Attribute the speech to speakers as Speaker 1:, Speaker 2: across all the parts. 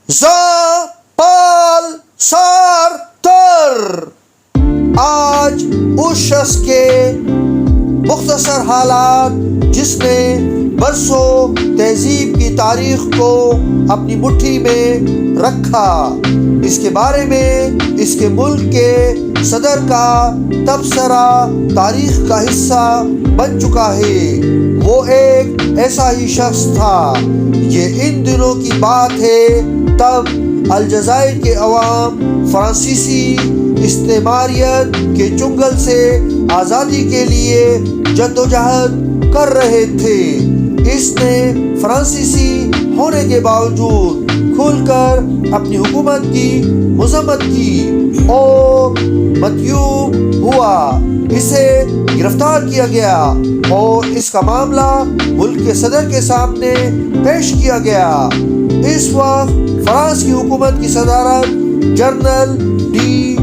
Speaker 1: ژان Paul Sartre آج اس شخص کے مختصر حالات جس نے برسوں تہذیب کی تاریخ کو اپنی مٹھی میں رکھا، اس کے بارے میں اس کے ملک کے صدر کا تبصرہ تاریخ کا حصہ بن چکا ہے۔ وہ ایک ایسا ہی شخص تھا۔ یہ ان دنوں کی بات ہے تب الجزائر کے عوام فرانسیسی استعماریت کے چنگل سے آزادی کے لیے جدوجہد کر رہے تھے۔ اس نے فرانسیسی ہونے کے باوجود کھل کر اپنی حکومت کی مذمت کی اور مطیوب ہوا۔ اسے گرفتار کیا گیا اور اس کا معاملہ ملک کے صدر کے سامنے پیش کیا گیا۔ اس وقت فرانس کی حکومت کی صدارت جنرل ڈی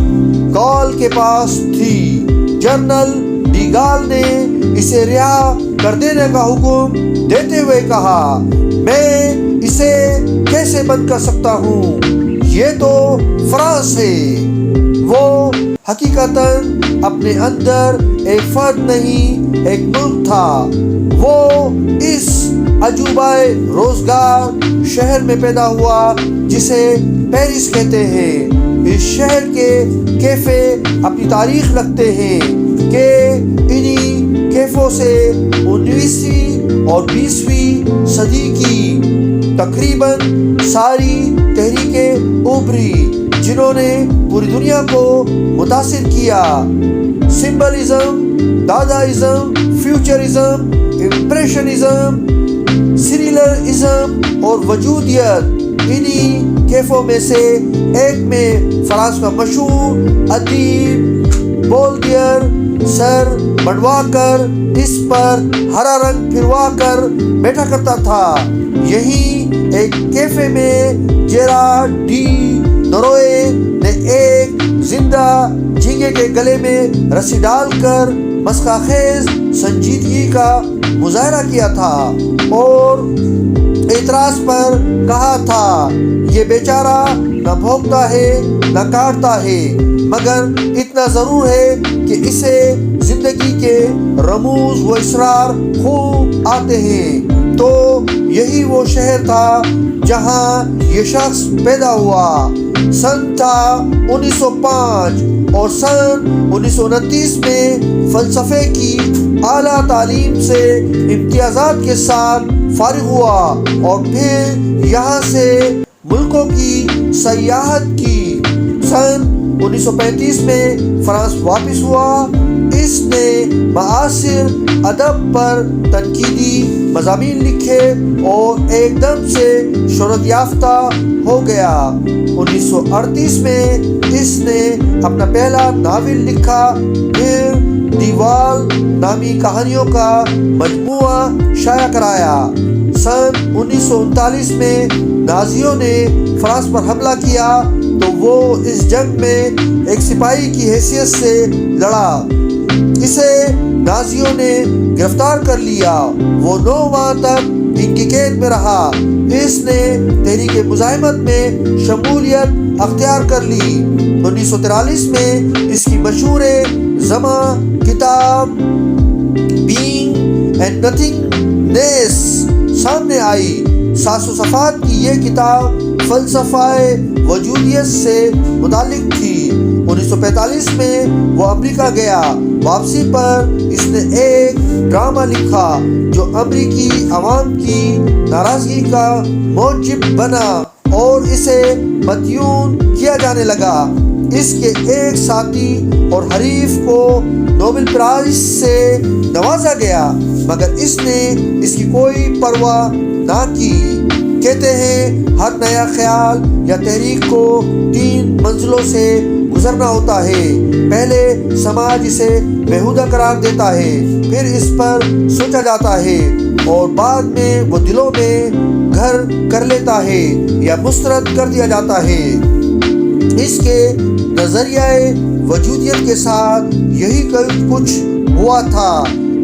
Speaker 1: گال کے پاس تھی۔ جنرل ڈی گال نے اسے رہا کر دینے کا حکم دیتے ہوئے کہا، میں اسے کیسے بند کر سکتا ہوں؟ یہ تو فرانس ہے۔ وہ حقیقتاً اپنے اندر ایک فرد نہیں، ایک ملک تھا۔ وہ اس عجوبہ روزگار شہر میں پیدا ہوا جسے پیرس کہتے ہیں۔ اس شہر کے کیفے اپنی تاریخ رکھتے ہیں کہ انہی کیفوں سے 19ویں اور 20ویں صدی کی تقریباً ساری تحریکیں ابھری جنہوں نے پوری دنیا کو متاثر کیا۔ سمبلزم، دادائزم، فیوچرزم، امپریشنزم، سریلرزم اور وجودیت، انہی کیفوں میں سے ایک میں فرانس کا مشہور ادیب بولڈیر سر منڈوا کر اس پر ہرا رنگ پھروا کر بیٹھا کرتا تھا۔ یہی ایک کیفے میں جیرارڈ ڈی نروے نے ایک زندہ جھینگے کے گلے میں رسی ڈال کر مسخرہ خیز سنجیدگی کا مظاہرہ کیا تھا اور اعتراض پر کہا تھا، یہ بیچارہ نہ بھونکتا ہے نہ کاٹتا ہے، مگر اتنا ضرور ہے کہ اسے زندگی کے رموز و اسرار خوب آتے ہیں۔ تو یہی وہ شہر تھا جہاں یہ شخص پیدا ہوا۔ سن تھا 1905 اور سن 1929 میں فلسفے کی اعلیٰ تعلیم سے امتیازات کے ساتھ فارغ ہوا اور پھر یہاں سے ملکوں کی سیاحت کی۔ سن 1935 میں فرانس واپس ہوا۔ اس نے معاصر ادب پر تنقیدی مضامین لکھے اور ایک دم سے شہرت یافتہ ہو گیا۔ 1938 میں اس نے اپنا پہلا ناول لکھا، پھر دیوال نامی کہانیوں کا مجموعہ شائع کرایا۔ سن 1939 میں نازیوں نے فرانس پر حملہ کیا تو وہ اس جنگ میں ایک سپاہی کی حیثیت سے لڑا۔ اسے نازیوں نے گرفتار کر لیا۔ وہ 9 ماہ تک ان کی قید میں رہا۔ اس نے تحریک مزاحمت میں شمولیت اختیار کر لی۔ 1943 میں اس کی مشہور زماں کتاب بینگ اینڈ نتھنگنیس سامنے آئی۔ 700 صفحات کی یہ کتاب فلسفہ وجودیت سے متعلق تھی۔ 1945 میں وہ امریکہ گیا۔ واپسی پر اس نے ایک ڈرامہ لکھا جو امریکی عوام کی ناراضگی کا موجب بنا اور اسے مدیون کیا جانے لگا۔ اس کے ایک ساتھی اور حریف کو نوبل پرائز سے نوازا گیا، مگر اس نے اس کی کوئی پرواہ نہ کی۔ کہتے ہیں ہر نیا خیال یا تحریک کو 3 منزلوں سے گزرنا ہوتا ہے۔ پہلے سماج اسے بیہودہ قرار دیتا ہے، پھر اس پر سوچا جاتا ہے اور بعد میں وہ دلوں میں گھر کر لیتا ہے یا مسترد کر دیا جاتا ہے۔ اس کے نظریہ وجودیت کے ساتھ یہی کچھ ہوا تھا۔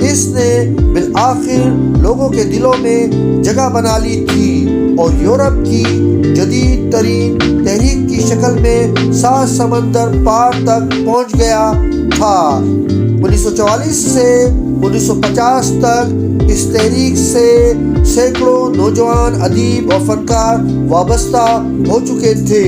Speaker 1: اس نے بالآخر لوگوں کے دلوں میں جگہ بنا لی تھی اور یورپ کی جدید ترین تحریک کی شکل میں 7 سمندر پار تک پہنچ گیا تھا۔ 1944 سے 1950 تک اس تحریک سے سینکڑوں نوجوان ادیب اور فنکار وابستہ ہو چکے تھے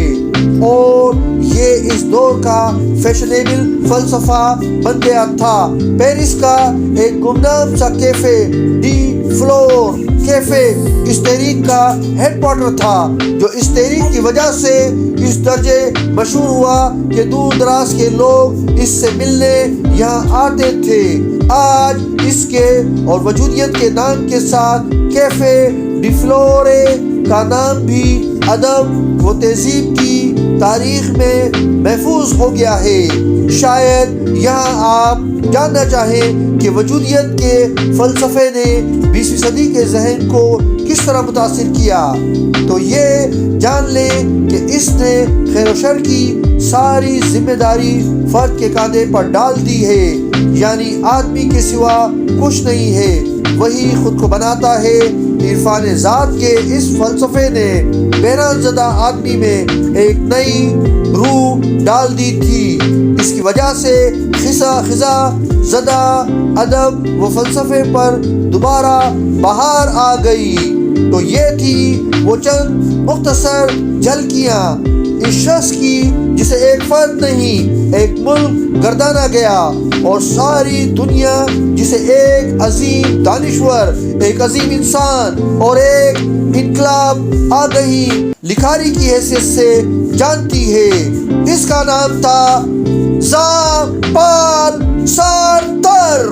Speaker 1: اور یہ اس دور کا فیشنیبل فلسفہ بن گیا تھا۔ پیرس کا ایک گمنام سا کیفے ڈی فلور کیفے اس تحریک کا ہیڈ کوارٹر تھا، جو اس تحریک کی وجہ سے اس درجے مشہور ہوا کہ دور دراز کے لوگ اس سے ملنے یہاں آتے تھے۔ آج اس کے اور وجودیت کے نام کے ساتھ کیفے ڈی فلورے کا نام بھی ادب و تہذیب کی تاریخ میں محفوظ ہو گیا ہے۔ شاید یہاں آپ جاننا چاہیں کہ وجودیت کے فلسفے نے 20ویں صدی کے ذہن کو کس طرح متاثر کیا، تو یہ جان لیں کہ اس نے خیر و شر کی ساری ذمہ داری فرد کے کاندھے پر ڈال دی ہے، یعنی آدمی کے سوا کچھ نہیں ہے، وہی خود کو بناتا ہے۔ عرفان ذات کے اس فلسفے نے بحران زدہ آدمی میں ایک نئی روح ڈال دی تھی۔ اس کی وجہ سے خزا زدہ ادب و فلسفے پر دوبارہ بہار آ گئی۔ تو یہ تھی وہ چند مختصر جھلکیاں اس شخص کی جسے ایک فرد نہیں ایک ملک گردانا گیا، اور ساری دنیا جسے ایک عظیم دانشور، ایک عظیم انسان اور ایک انقلاب آگہی لکھاری کی حیثیت سے جانتی ہے۔ اس کا نام تھا ژان پال سارتر۔